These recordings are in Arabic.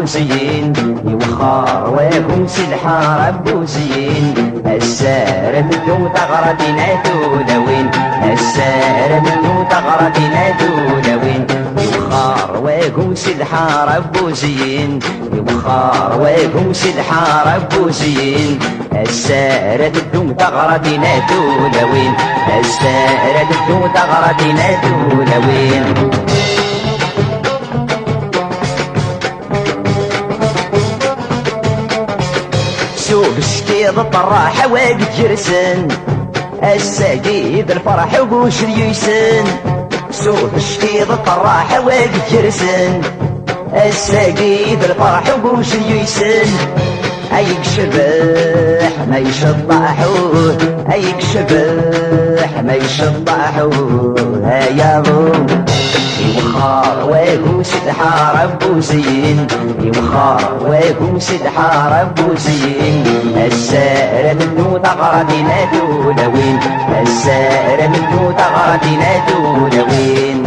بوزين يوخر ويكون سلحة بوزين السارة بدو تغردنا دولوين السارة بدو تغردنا دولوين يوخر ويكون سلحة بوزين يوخر ويكون سلحة بوزين السارة بدو تغردنا دولوين السارة بدو تغردنا دولوين سوق الشكيض الطراحة واقف جرسن الساقيد الفرح وقوش اليسن سوق الشكيض الطراحة واقف جرسن الساقيد الفرح وقوش اليسن ايك شبح ما يشطحوه ايك شبح ما يشطحوه هيا غوم يوخر ويكون سدحة بوزين يوخر ويكون سدحة بوزين السارة منو تغردنا دولوين السارة منو تغردنا دولوين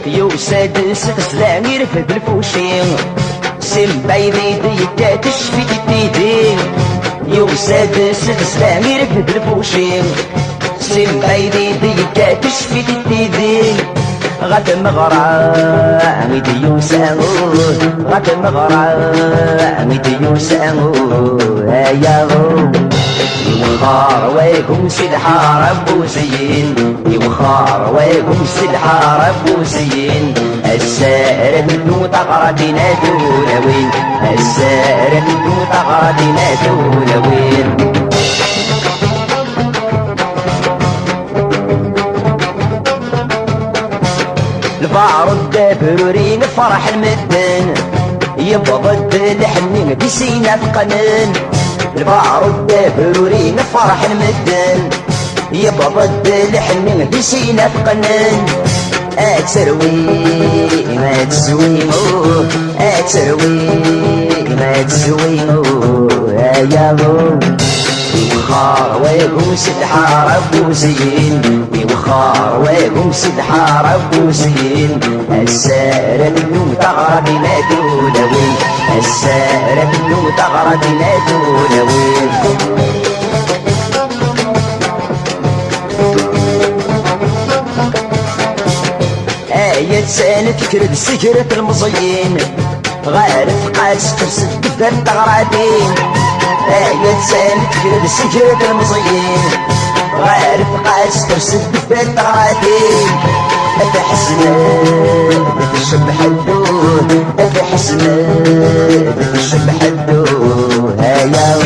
يوساد سقسلان يرفد الفوشين سم بايدي ديكا تشفي تيدين يوساد سقسلان يرفد الفوشين سم بايدي ديكا تشفي تيدين غد مغرى ميدي يوسامو غد مغرى ميدي يوسامو هيا غو يوخر ويكون سدحة بوزين يوخر ويكون سدحة بوزين السارة منو تغردنا دولوين السارة منو تغردنا دولوين البارود دابرورين فرح المدن يبغض الحنين بسينا فقنن البارود دابرورين فرح المدن يبغض الحنين بسينا فقنن اتروي ما تسويمو اتروي ما تسويمو يا غو يوخر ويكون سدحة بوزين يوخر ويكون سدحة بوزين السارة منو تغردنا دولوين السارة منو تغردنا دولوين آية سنة تكرد سكرة المصيين غارف قاس ترسد دفتر تغردين آية سنة تكرد سكرة المصيين غارف قاس ترسد دفتر تغردين أتحسن بتشب حدود أتحسن بتشب حدود هيا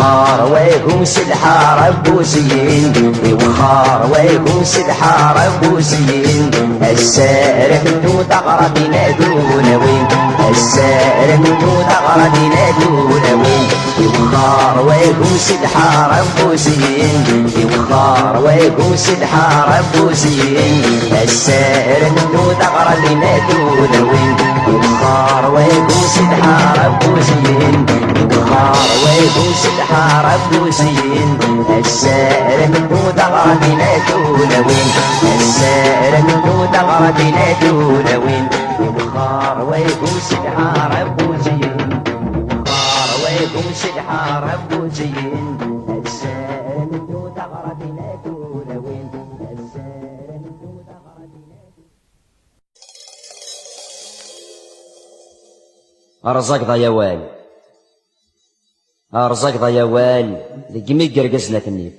يوخر ويكون سدحة بوزين يوخر ويكون سدحة بوزين السارة منو تغردنا دولوين السارة منو تغردنا دولوين يوخر ويكون سدحة بوزين يوخر ويكون سدحة بوزين السارة منو تغردنا دولوين يوخر ويكون سدحة بوزين يوخر ويكون سدحة بوزين السارة منو تغردنا دولوين السارة منو تغردنا دولوين يوخر ويكون سدحة بوزين يوخر ويكون سدحة بوزين السارة منو تغردنا دولوين السارة منو تغردنا أرزاق ضيا والي أرزاق ضيا والي لقمي قرقزنا النيف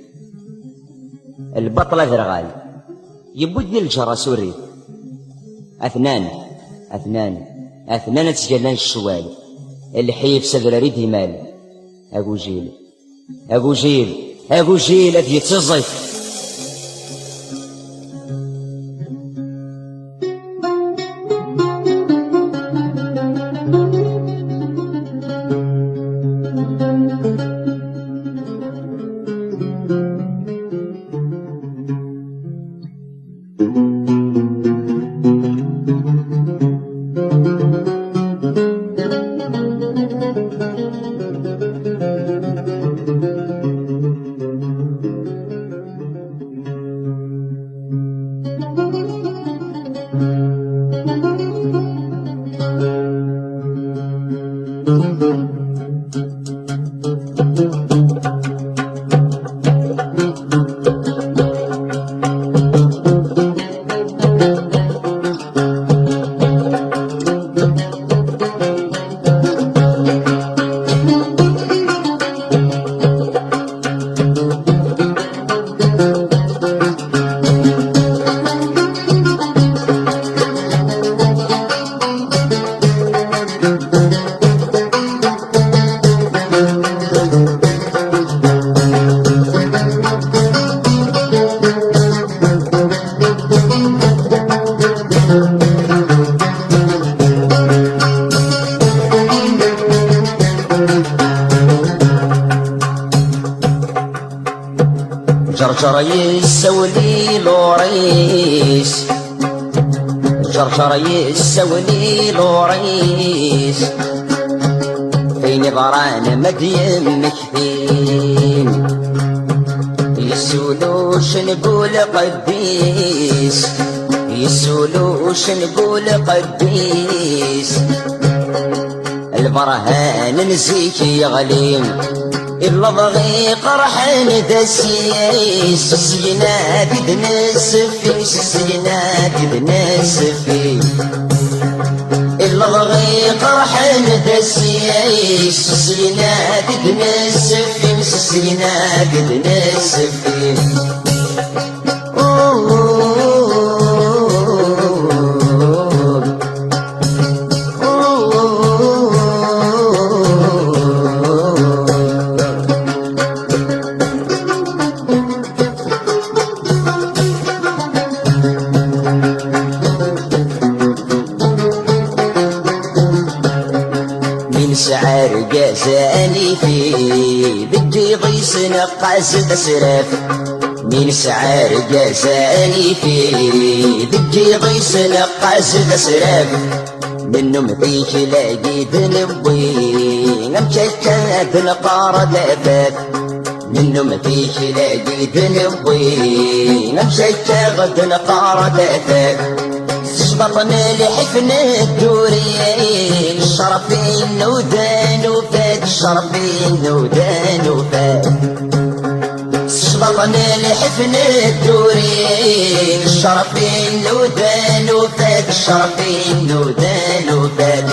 البطلة ذرغال يبودني الجرى سوري أثنان تسجلان الشوال الحيف سذر ريدي مال أبو جيل أذي تصيف جرجر يسولي لوريس جرجر يسولي لوريس فين ضران مدين مكثين يسولوش نقول قديس يسولوش نقول قديس البرهان نسيك يغليم إلا ضغي قرحان دسيس السجنات دنسفي السجنات دنسفي إلا ضغي قرحان دسيس السجنات دنسفي السجنات دنسفي سعر جازاني في بدي غيس نقاس تسرف من سعر جازاني في بدي غيس نقاس تسرف منهم فيك لاقيت نبوي نمشكات نقار لفات منهم فيك لاقيت نبوي نمشكات نقار لفات بطنا لحفن الدوري الشرفين ودان وفات الشرفين ودان وفات بطنا لحفن الدوري الشرفين ودان وفات الشرفين ودان وفات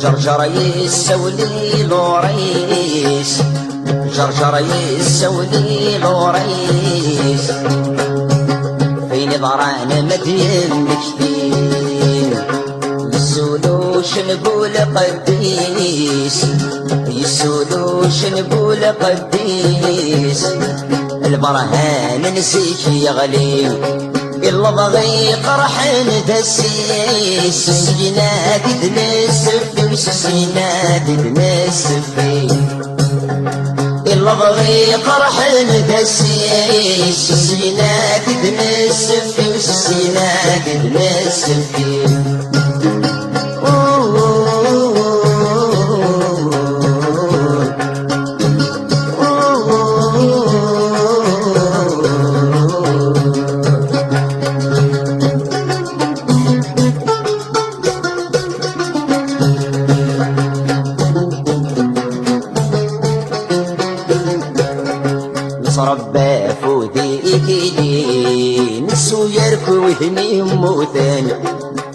جرجر يسولي لوريس جرجر يسولي لوريس فين ضران مدين مكثين يسولوش نقول قديس يسولوش نقول قديس البرهان نسيك يغلي إلا ضغي قرحان دسيس السجنات دنسفي السجنات دنسفي إلا ضغي قرحان دسيس السجنات دنسفي السجنات دنسفي ربا فودي إيدي نسو يركو ذني موثان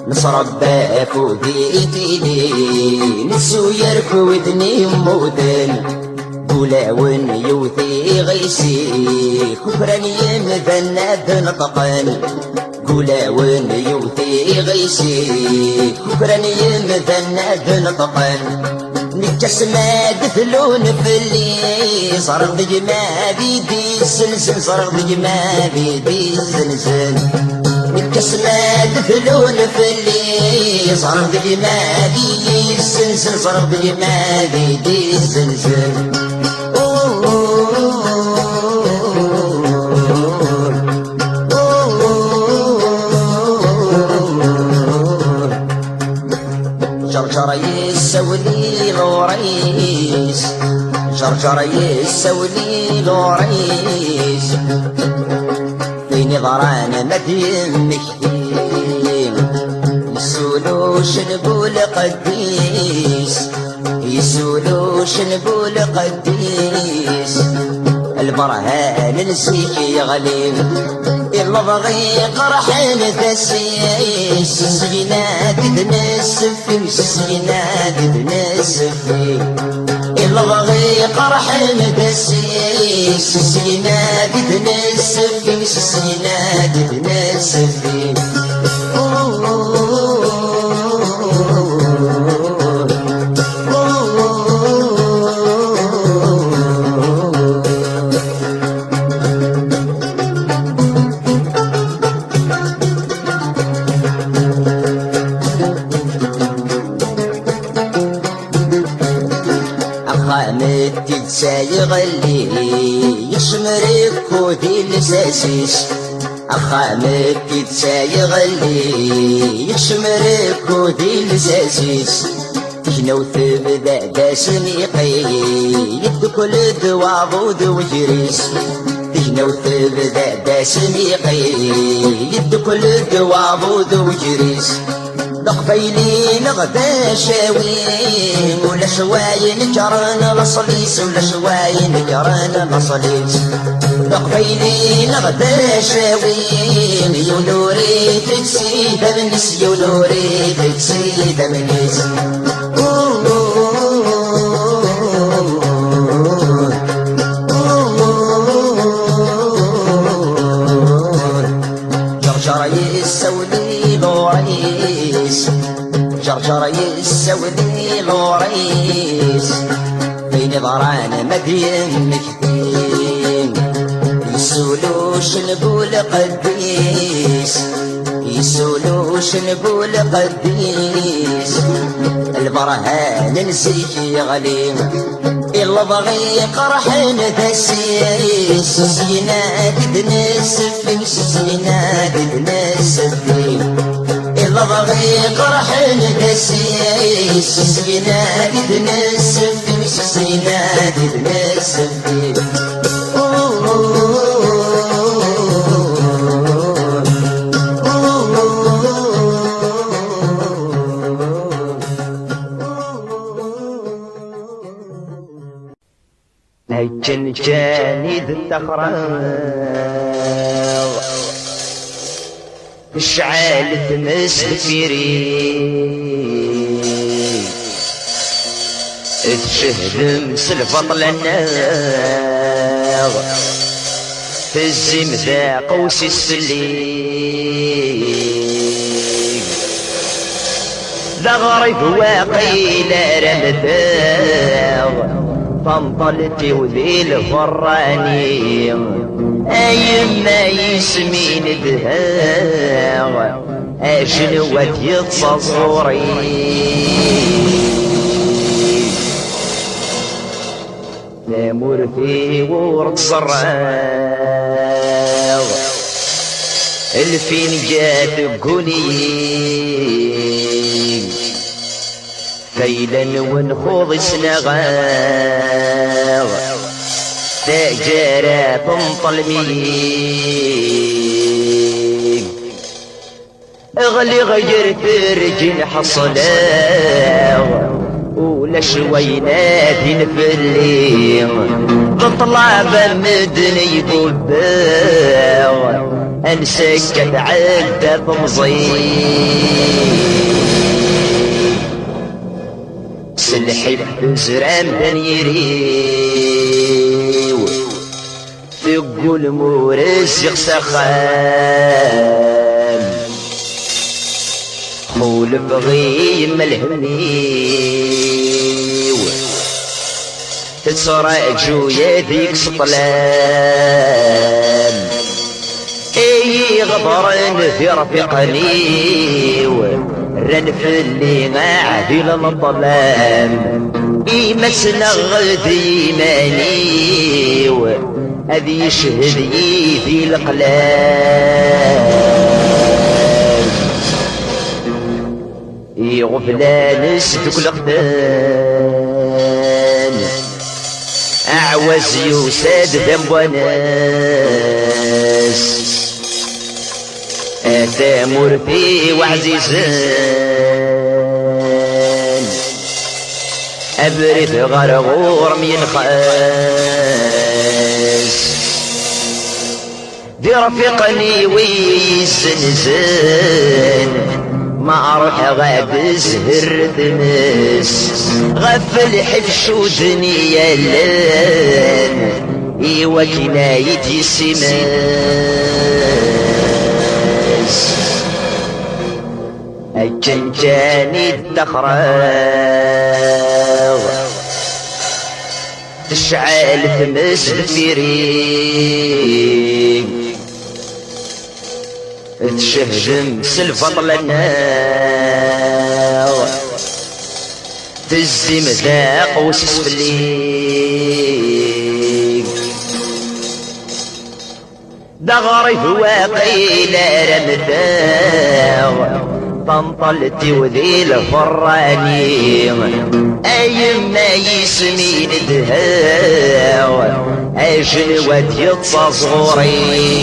نصربا فودي إيدي نسو يركو ذني موثان قولاون يوثي غيسي كفران يمذنب نطقان قولاون يوثي غيسي كفران يمذنب نطقان نجسنا دفلون في اللي صرف جما بيدي السلسل صرف جما بيدي السلسل نجسنا دفلون في اللي صرف جما بيدي السلسل صرف جما بيدي السلسل جرجر يسولي لوريس جرجر يسولي لوريس فين ضران مدين مكثين يسولوش نقول قديس يسولوش نقول قديس البرهان نسيك يغليم إلا ضغي قرحان دسيس السجنات دنسفي السجنات دنسفي إلا ضغي قرحان دسيس السجنات دنسفي السجنات دنسفي غامد تتسايغ اللي يشمرك ودي لساسيس غامد تتسايغ اللي يشمرك ودي لساسيس شنو تبدا داسنيقي يدكل دواضود وجريس شنو تبدا داسنيقي يدكل دواضود وجريس دقبيلي نغدا شاوين ولا شواين جران لصليس ولا شواين جران لصليس دقبيلي نغدا شاوين يولوري تكسيد منس يولوري تكسيد منس جرجر يسولي لوريس جرجر يسولي لوريس بين ضران مدين مكتين يسولوش نقول قديس يسولوش نقول قديس البرهان نسيك غليم إلا بغي قرحن دسيس سيناد دنسف سيناد دنسف إلا بغي قرحن دسيس سيناد دنسف سيناد دنسف جاني التخراغ اشعال تمس فيري تشهد مسلفط الناغ في الزم ذا قوس السليم ذا غريب واقي لا رمثاغ فانطلتي وذي الفراني ايما يسمين دهاغ اشنوات يتصوري نامور في ورد صراغ الفين جات قولي فيلا ونخوض سنغاغ تاجارة تنطلمي اغلي غير ترجن حصلاغ ولا شوي نادي نفلي بطلع بمدني قباغ انسكت عدة سلحي بزرام دنيريو تقول مورس يخسخان حول بغي ملهمنيو تتصرى جويا ديك سطلان اي غبران في رفيقنيو رنف اللي عادي للظلام يمسنا غدي ماني هذي يشهد يدي القلام يغفلان سدك الأقدام أعوز يوساد ذنب وناس تامر في وعزيزان أبرد غرغور من خاس دي رفيقني ويزنزان ما أروح غاب زهر تمس غفل حفش ودنيا لان إيوا كنايتي سماس الجنجاني الدخراغ تشعل تمس الفيريق تشهجم سلفط النار تزي مذاق وسس فليك دا غريب واقيل رمثاغ طنطلتي وذي الفراني ايم ما يسمين دهاغ اجل ودي التصغرين.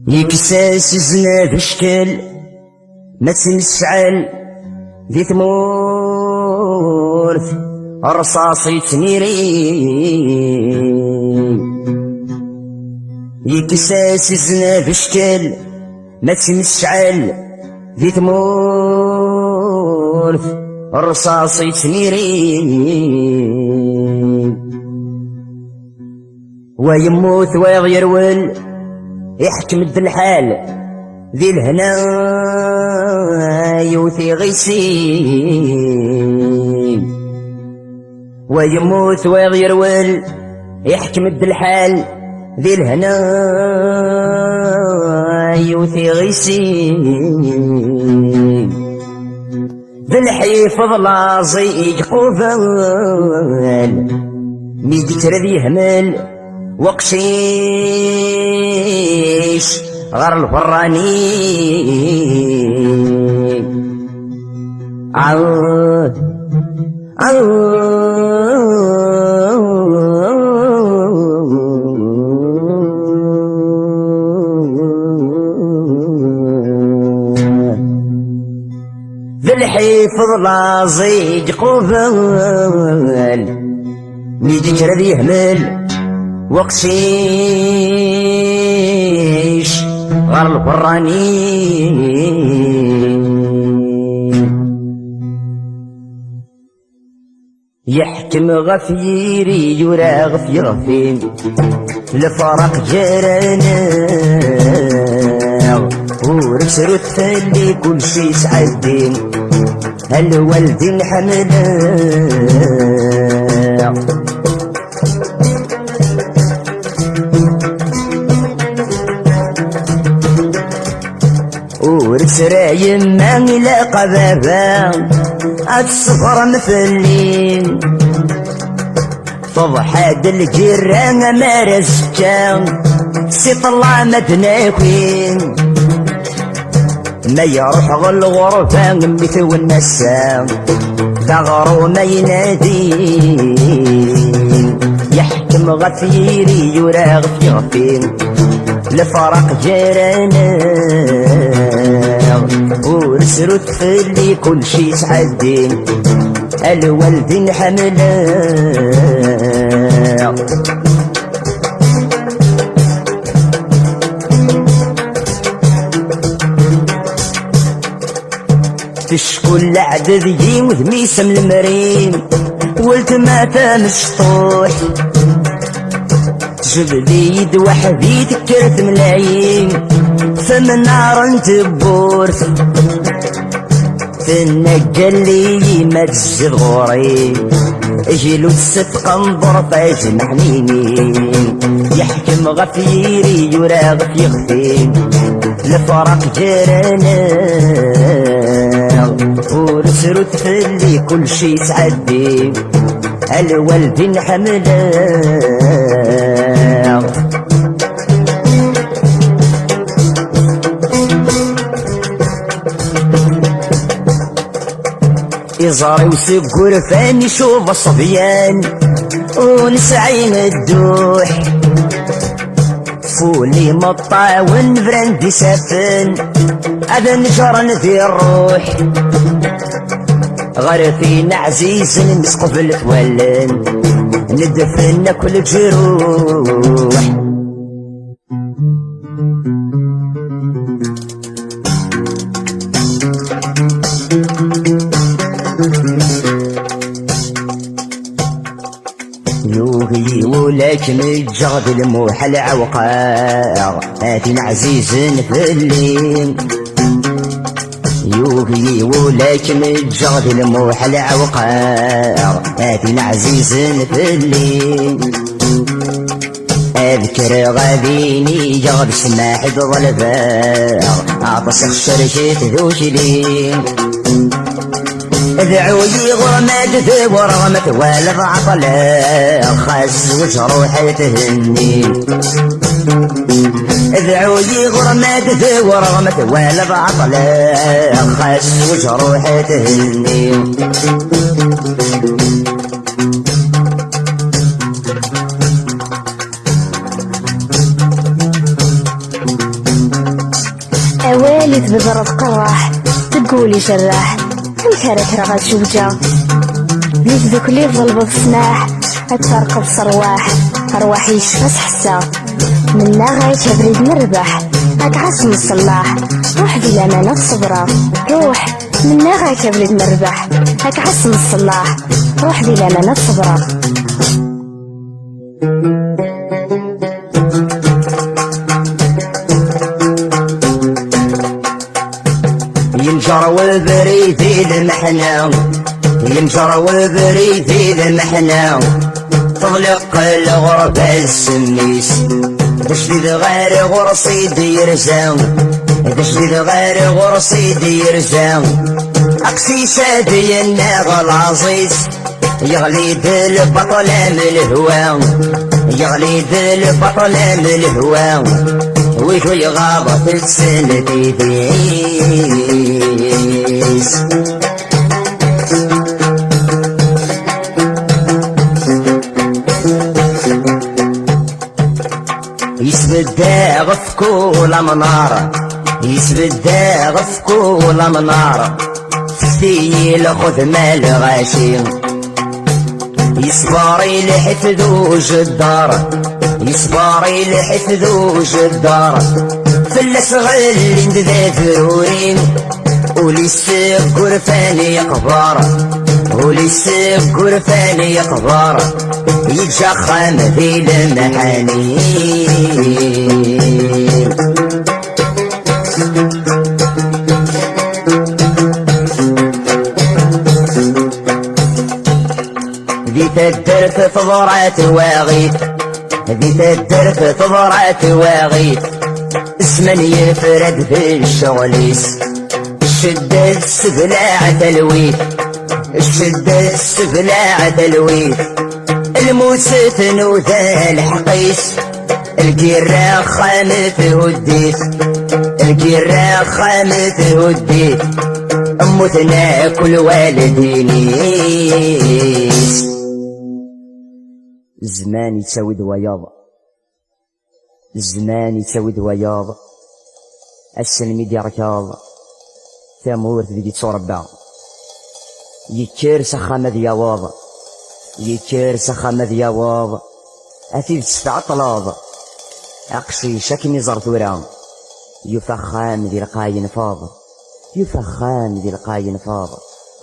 يكساس زنا بشكل ما تنسعل ذي ثمورث رصاصي تنيرين. يكساس زنا بشكل ما تنسعل ذي ثمورث رصاصي تنيرين. ويموت ويغيرول يحكم الحال ذي الهنا يوثي غيسين. ويموت ويغيرول يحكم الحال ذي الهنا يوثي غيسين. بالحيفظ لازيق قفال ميدي ترذي همل وقشيش غير الفراني ذي الحيفظ لازيق قفال ميدي ترذي همل وقشيش غير الفراني. يحكم غفيري يرى غفي غفين لفرق جرانا ورسرو تفلي كل شي سعدين الوالدين حملا ورسرا يما إلى قبابا الصفر مثلين فضحاد الجيران ما رزقا سي طلع مدناكوين ما يروح غالغرفة مثل النسام ثغرو ما ينادين. يحكم غفيري يرى غفي غفين لفرق جرانا ورسرو تفلي كل شي سعدين الوالدين حملا. تشكل عدد يموت ميسم المرين ولت ما مشطوح جبلي يد وحدي تكرت ملايين فمن نار تبورث في النجل لي ما تزد غوري جيلو الصدق انظر فاجمع حنينين. يحكم غفيري يرى غفي غفين لفرق جرانا ورسرو تفلي كل شي سعدي الوالدين حملا. يزاري وسقور فاني شوف الصبيان ونسعين الدوح فولي مطاون فرندي سافن هذا نجرن ذي الروح غير فينا عزيز نسقف التولن ندفن كل جروح. يوغي ولكن الجغد الموحى العوقاع هاتين عزيز في الليل يوغي ولكن الجغد الموحى العوقاع هاتين عزيز في الليل اذكر غاديني جغد سماح ظلفاع عطس خشرشت ذوشلين ادعولي غرمت ذي ورغمت والد عطلاء خاس وجروحي تهني ادعولي غرمت ذي ورغمت والد عطلاء خاس وجروحي تهني. اوالي تبذر تقرح تقولي جراح الكارك رغد شوجة ليك ذوك لي ظلبض سماح اتفرقب صرواح ارواحي يشفس حسا منا غايت بريد نربح هاك عاصم الصلاح روح ذي الامانة صبرة روح منا غايت بريد نربح هاك عاصم الصلاح روح ذي الامانة صبرة. ينجر والبريد المحنا ينجر والبريد المحنا تغلق الغربة السميس تشديد غير غرصي ديرزان تشديد غير غرصي ديرزان أقسي سادي الناغ العزيز يغلي ذل البطل من الهوام يغلي ذل البطل من الهوام ويكوي غابة السنة ديس يسبد غف كل منار يسبد غف كل منار فتيل خذ مال غاشي يصبري لحفظو جدار يصبري لحفظو جدار فلس غل ندذا فرورين وليسك قرفاني يقبار وليسك قرفاني يقبار يتجخم ذي المحاني. ذي تدر في فضرات واغيت ذي تدر في فضرات واغيت اسمن يفرد في الشغليس الشدة السبلاع تلويت الشدة السبلاع تلويت الموسفن وذا الحقيس القراء خامت هديت القراء خامت هديت أموتنا كل والدينيس. الزمان يتساوي دوياض الزمان يتساوي دوياض السلمي دي ركاض ثمور ذي تصربع يكير سخامة دياواض يكير سخامة دياواض أثيب تسفع طلاض أقصي شكني زرتورا يفخان ذي لقاي نفاض يفخان ذي لقاي نفاض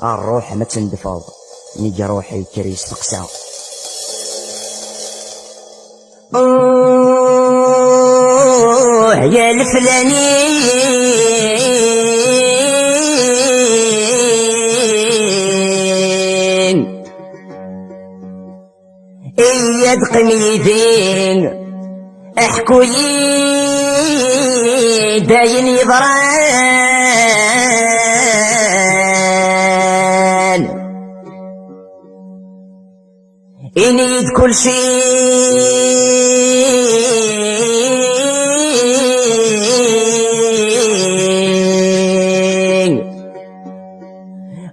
الروح ما تندفاض نيجي روحي كريس تقسى. أوه يا الفلانين اياد قميدين احكوا لي داين يضران إنيد كل شيء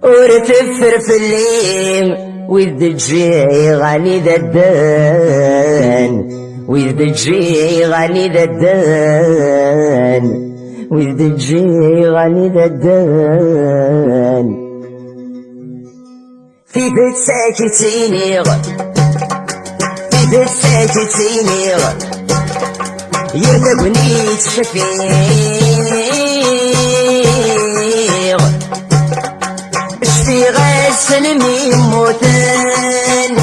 ورتفر في الليل والدجي غالي ددان وإذا تجي غني ددان وإذا تجي غني ددان في بيت ساكتيني في بيت ساكتيني يرتقني تشفيغ شفي غسل من موتان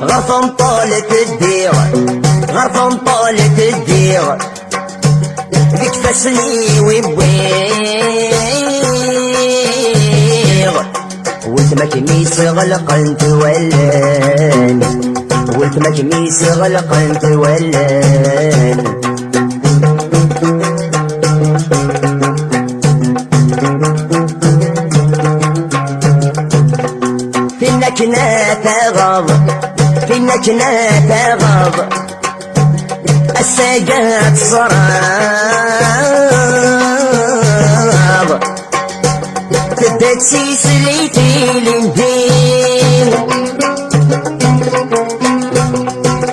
غرفن طالت الدير غرفن طالت الدير ذيك فسني ويبويغ ولتما كميس غلقن تولان ولتما كميس غلقن تولان فينك نتغض فينك نتغض الساقات صراب تدك سيسليتي لندين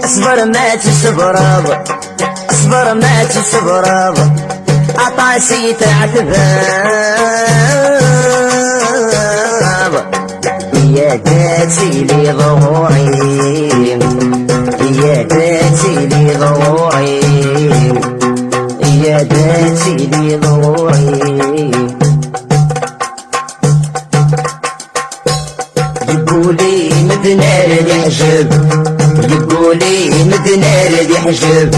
اصبر ما تسبراب اصبر ما تسبراب عطاسي تعتذاب يا داتي لي ضوعي يا داتي لي ضوعي يا داتي لي ضوعي يقولي مدنار يحجب يقولي مدنار يحجب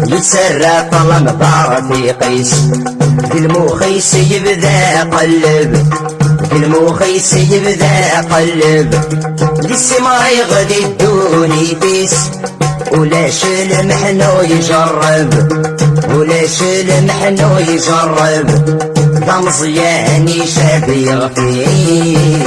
يتسرى طلم بعرف يقيس المخيس يبدا قلب المخيس يبدا قلب لسه ما يغدي الدوني بيس ولاش المحنو يجرب ولاش المحنو يجرب دا مزيان شاب يغفيس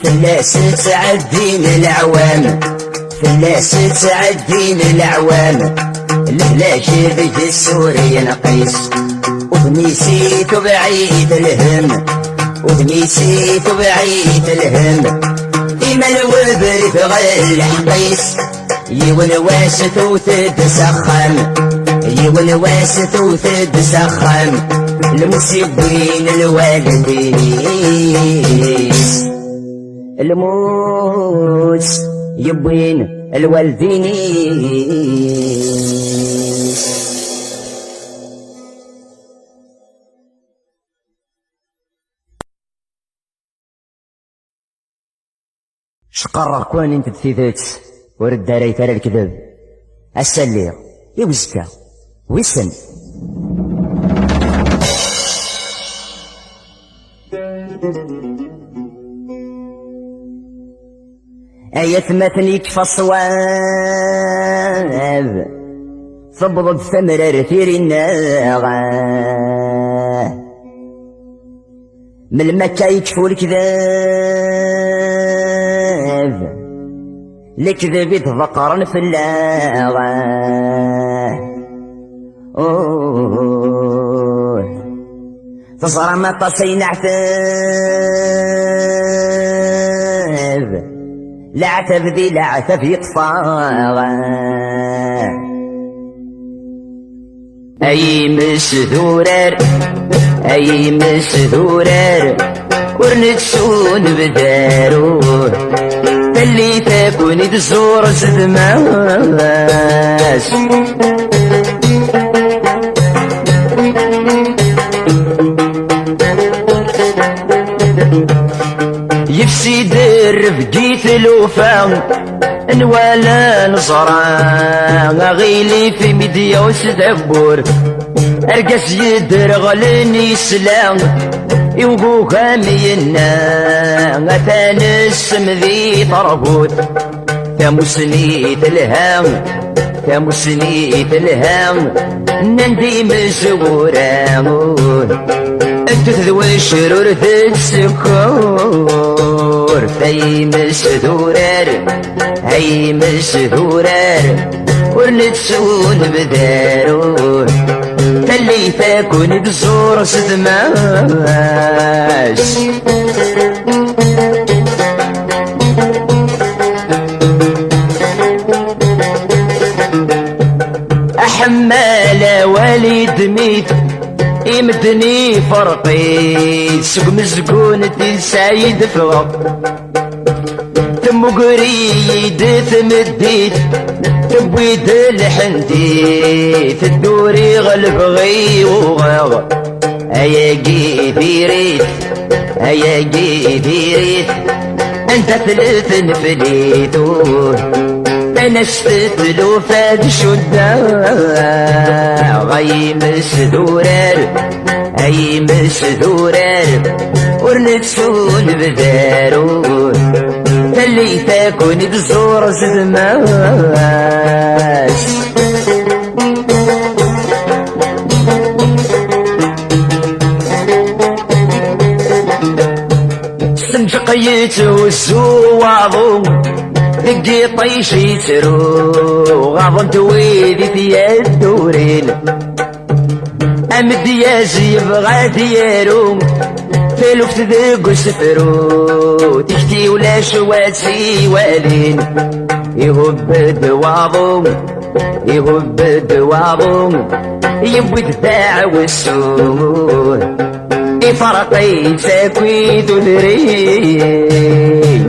فلاس تعدين العوام فلاس تعدين العوام الهلاك بيت السوري نقيس وبنيسيت بعيد الهم وبنيسيت بعيد الهم إما الوبر بغير الحقيس يونواست وتتسخم يونواست وتتسخم المسيبين الوالدين الموت يبين الوالدين شقرر كون انت تثيثت ورد علي ترى الكذب السلي يوزكا ويسن آية مثنيك فالصواب فبض الثمر رثير الناغة من المكة يكفو الكذاب الكذب يتذكرن في اللاغة تصرى ما تصين عتاب العتب ذي العتب يطفى أي مسذورر أي مسذورر ورنتسون بدارو اللي تكون تزور زدماس يفسي درب جيت الوفا نوالا نصرا غيلي في ميديا وسدبور ارقس يدرغلني سلام يوقو كامينا غتانسم ذي طربوت كمسنيت الهام كمسنيت الهام نندي مسورا انت تذوي الشرور تتسكور هاي مسدورار هاي مسدورار ورنتسون بدارو اللي تكون بزور سدماش أحمال والد ميت يمدني فرقي سوق مزقون سعيد فغط تمو قريد تمديت تبويد الحنديت الدوري غلب غي وغاغ هيا قيديريت هيا قيديريت انت ثلث نفليتوه انا شتتلو فاد شدا غي مسدورر هي مسدورر ورنتسون بدارو اللي تكون بزور زدماس سنفقيت والسواضو دقي طيشي ترو غاضن تويدي في الدورين أمد يازي يبغى ديارو في الوقت ذاك سفرو تشتي ولا شواتي والين يهب دوابو يهب دوابو يبوي الداع والسوم يفرقي ساكويد الرين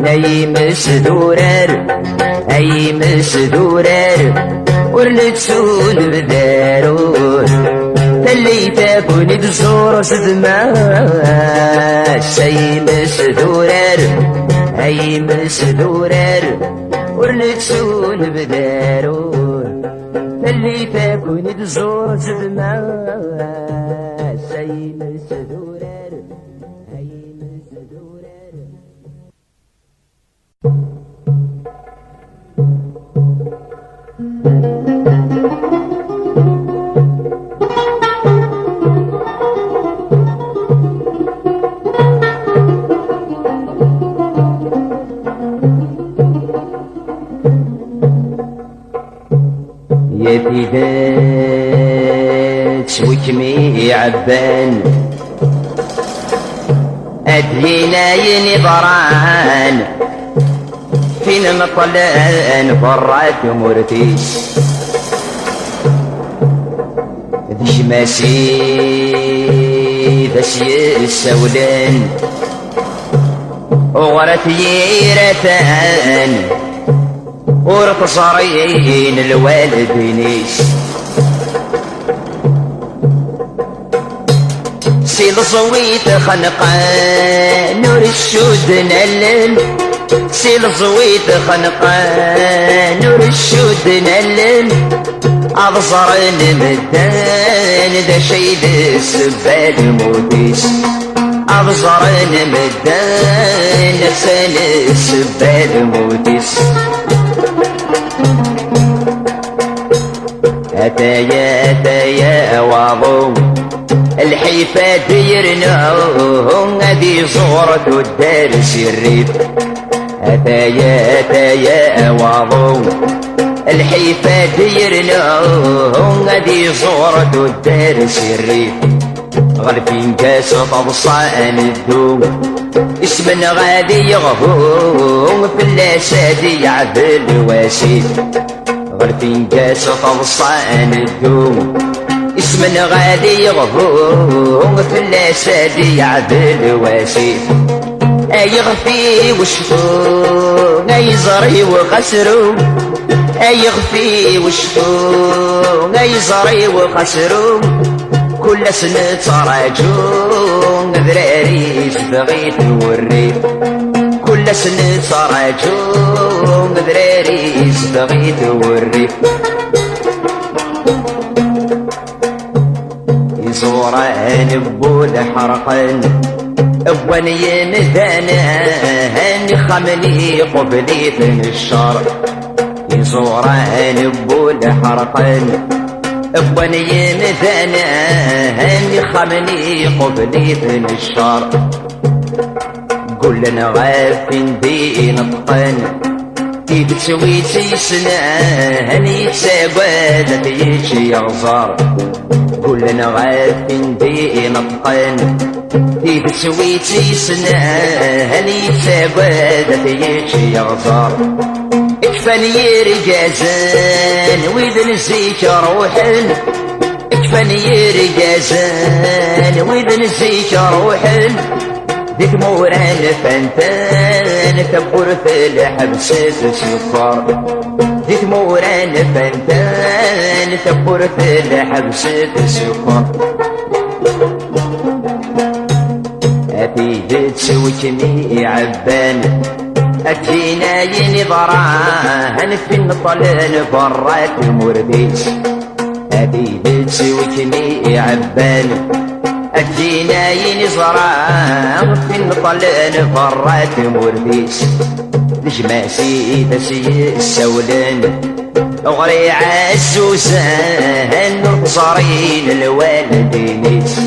اي مسدورر اي مسدورر ورلتسون بدارو اللي تكون بزور سدماش اي مسدورر اي مسدورر ورلتسون بدارو اللي تكون بزور سدماش اي مسدورر اي مسدورر يا فداك وكمي عبان أدينا ينبران فين مطلان فرات مرتيش ذيش ماشي ذاش يسولان وغرت ييرتان ورط صارين الوالدينيش سيل صويت خنقان نور الشود نلل سيل صويت خنقان نور الشود نلل أبصر المدان ذا شي السبال موتيش أبصر المدان نفسان السبال موتيش أتايا أتايا واضو الحيفا ديرناهم هذي صورة الدارس الريف أتايا أتايا واضو الحيفا ديرناهم هذي صورة الدارس الريف غرفين كاس طبصان الدوم اسم غادي يغهوم في اللاسادي يعبل واسيد غرفين كاس طبصان الدوم اسم غادي يغهوم في اللاسادي يعبل واسيد ايغفي وشفو ايزري وخسرو ايغفي وشفو ايزري وخسرو كل سنة صراجون ذراري بغيت نوريك كل سنة صراجون ذراري بغيت نوريك يزوران بول حرقان أبوان يمدانا هاني خمني قبلي من الشر يزوران بول حرقان أبوان يمدانا هاني خمني قبلي من الشر كلنا غافين دين الطن كيف تسوي تيسنا هني تساقواد يجي يغزار كلنا غافين دي نطقن كيف سويتي سنان يتسابد يجي يغزر اكفاني رجازان وإذا نسيك روحن اكفاني رجازان وإذا نسيك روحن ديك موران فانتان تبور في الحبس تسفر ديك موران فانتان تبور في الحبس تسفر أتيجي تسوكني عبان أتينا ينظران في النطلان برات المرديس أتيجي تسوكني عبان أتينا ينظران في النطلان برات المرديس لجماسي دسي السولان أغري عالسوسان نرقصارين الوالدينيس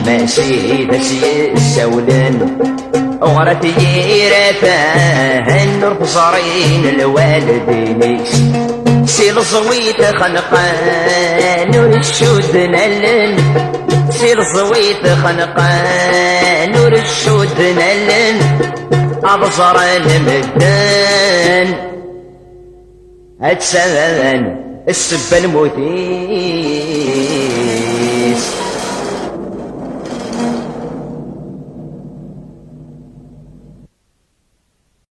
ماشي دسي السولان أغرتي رفان نرقصارين الوالدينيس سيل صويت خنقان ورشود نلن سيل صويت خنقان ورشود نلن أبصر المدان أتسان السب المثير